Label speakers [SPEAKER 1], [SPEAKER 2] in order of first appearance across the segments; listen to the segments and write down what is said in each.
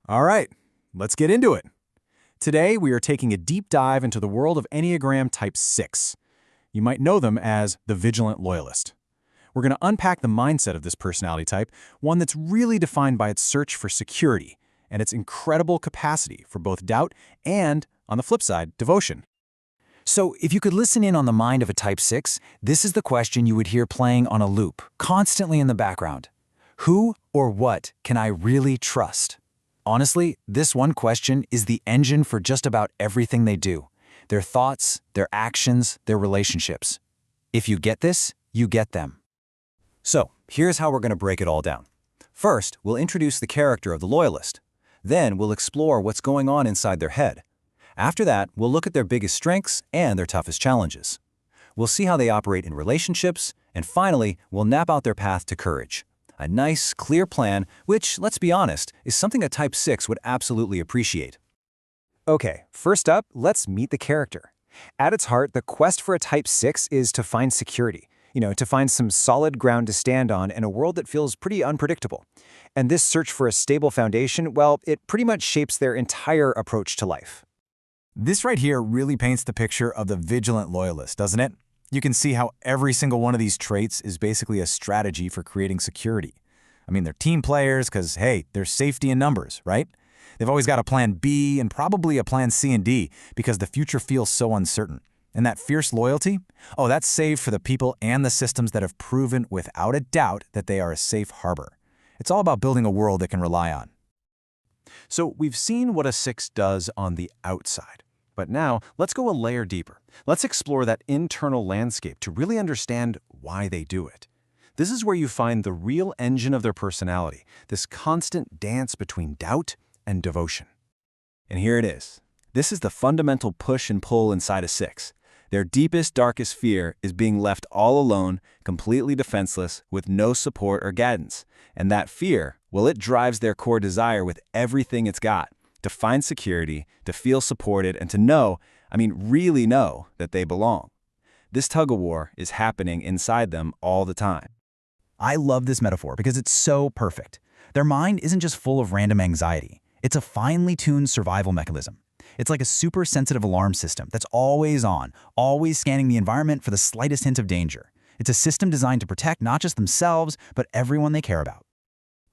[SPEAKER 1] All right, let's get into it. Today, we are taking a deep dive into the world of Enneagram Type 6. You might know them as the vigilant loyalist. We're going to unpack the mindset of this personality type, one that's really defined by its search for security and its incredible capacity for both doubt and, on the flip side, devotion.
[SPEAKER 2] So, if you could listen in on the mind of a Type 6, this is the question you would hear playing on a loop, constantly in the background. Who or what can I really trust? Honestly, this one question is the engine for just about everything they do. Their thoughts, their actions, their relationships. If you get this, you get them. So, here's how we're going to break it all down. First, we'll introduce the character of the loyalist. Then, we'll explore what's going on inside their head. After that, we'll look at their biggest strengths and their toughest challenges. We'll see how they operate in relationships, and finally, we'll map out their path to courage. A nice, clear plan, which, let's be honest, is something a Type 6 would absolutely appreciate.
[SPEAKER 3] Okay, first up, let's meet the character. At its heart, the quest for a Type 6 is to find security. To find some solid ground to stand on in a world that feels pretty unpredictable. And this search for a stable foundation, well, it pretty much shapes their entire approach to life.
[SPEAKER 1] This right here really paints the picture of the vigilant loyalist, doesn't it? You can see how every single one of these traits is basically a strategy for creating security. I mean, they're team players because, hey, there's safety in numbers, right? They've always got a plan B and probably a plan C and D because the future feels so uncertain. And that fierce loyalty? Oh, that's saved for the people and the systems that have proven without a doubt that they are a safe harbor. It's all about building a world they can rely on. So we've seen what a 6 does on the outside. But now, let's go a layer deeper. Let's explore that internal landscape to really understand why they do it. This is where you find the real engine of their personality, this constant dance between doubt and devotion. And here it is. This is the fundamental push and pull inside a 6. Their deepest, darkest fear is being left all alone, completely defenseless, with no support or guidance. And that fear, well, it drives their core desire with everything it's got. To find security, to feel supported, and to know, really know, that they belong. This tug-of-war is happening inside them all the time.
[SPEAKER 2] I love this metaphor because it's so perfect. Their mind isn't just full of random anxiety. It's a finely tuned survival mechanism. It's like a super sensitive alarm system that's always on, always scanning the environment for the slightest hint of danger. It's a system designed to protect not just themselves, but everyone they care about.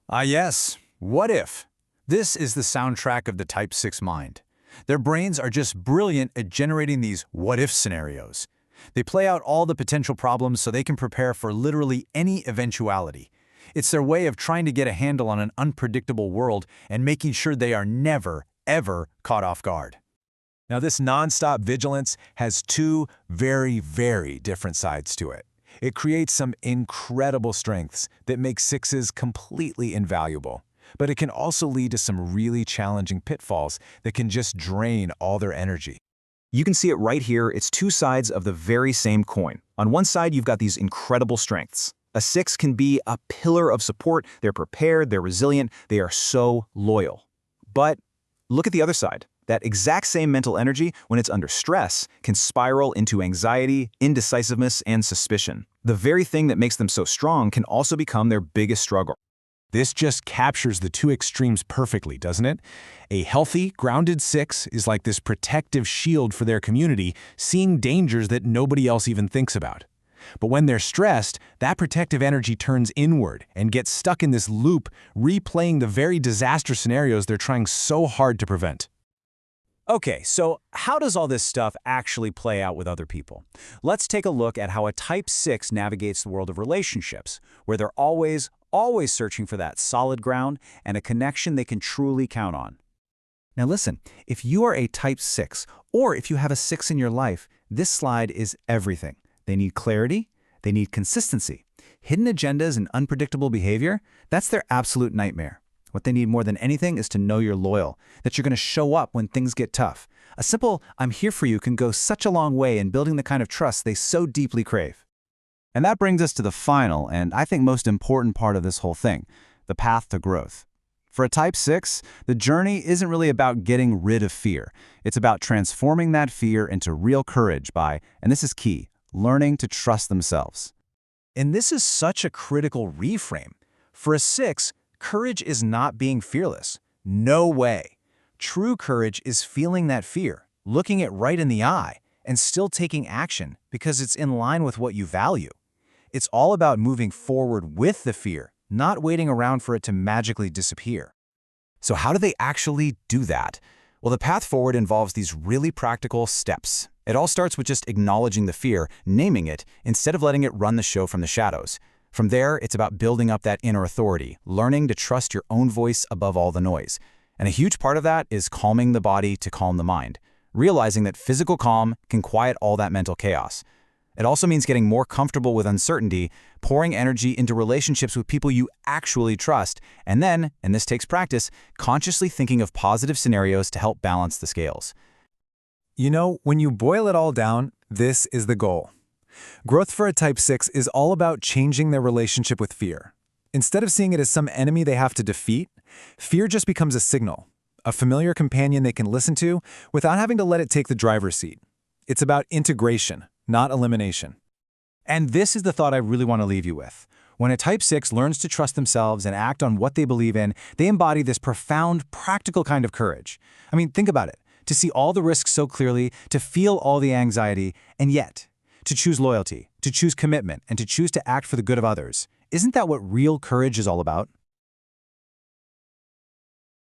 [SPEAKER 1] Ah yes, what if? This is the soundtrack of the Type 6 mind. Their brains are just brilliant at generating these what-if scenarios. They play out all the potential problems so they can prepare for literally any eventuality. It's their way of trying to get a handle on an unpredictable world and making sure they are never, ever caught off guard. Now, this nonstop vigilance has two very, very different sides to it. It creates some incredible strengths that make 6s completely invaluable. But it can also lead to some really challenging pitfalls that can just drain all their energy.
[SPEAKER 3] You can see it right here. It's two sides of the very same coin. On one side, you've got these incredible strengths. A 6 can be a pillar of support. They're prepared, they're resilient, they are so loyal. But look at the other side. That exact same mental energy, when it's under stress, can spiral into anxiety, indecisiveness, and suspicion. The very thing that makes them so strong can also become their biggest struggle.
[SPEAKER 1] This just captures the two extremes perfectly, doesn't it? A healthy, grounded 6 is like this protective shield for their community, seeing dangers that nobody else even thinks about. But when they're stressed, that protective energy turns inward and gets stuck in this loop, replaying the very disastrous scenarios they're trying so hard to prevent.
[SPEAKER 2] Okay, so how does all this stuff actually play out with other people? Let's take a look at how a Type 6 navigates the world of relationships, where they're always searching for that solid ground and a connection they can truly count on. Now listen, if you are a Type 6, or if you have a 6 in your life, this slide is everything. They need clarity, they need consistency. Hidden agendas and unpredictable behavior, that's their absolute nightmare. What they need more than anything is to know you're loyal, that you're going to show up when things get tough. A simple, "I'm here for you" can go such a long way in building the kind of trust they so deeply crave. And that brings us to the final, and I think most important part of this whole thing, the path to growth. For a Type 6, the journey isn't really about getting rid of fear. It's about transforming that fear into real courage by, and this is key, learning to trust themselves. And this is such a critical reframe. For a 6, courage is not being fearless. No way. True courage is feeling that fear, looking it right in the eye, and still taking action because it's in line with what you value. It's all about moving forward with the fear, not waiting around for it to magically disappear.
[SPEAKER 1] So how do they actually do that? Well, the path forward involves these really practical steps. It all starts with just acknowledging the fear, naming it, instead of letting it run the show from the shadows. From there, it's about building up that inner authority, learning to trust your own voice above all the noise. And a huge part of that is calming the body to calm the mind, realizing that physical calm can quiet all that mental chaos. It also means getting more comfortable with uncertainty, pouring energy into relationships with people you actually trust, and then, and this takes practice, consciously thinking of positive scenarios to help balance the scales.
[SPEAKER 4] You know, when you boil it all down, this is the goal. Growth for a Type 6 is all about changing their relationship with fear. Instead of seeing it as some enemy they have to defeat, fear just becomes a signal, a familiar companion they can listen to without having to let it take the driver's seat. It's about integration, not elimination.
[SPEAKER 2] And this is the thought I really want to leave you with. When a Type 6 learns to trust themselves and act on what they believe in, they embody this profound, practical kind of courage. I mean, think about it. To see all the risks so clearly, to feel all the anxiety, and yet, to choose loyalty, to choose commitment, and to choose to act for the good of others. Isn't that what real courage is all about?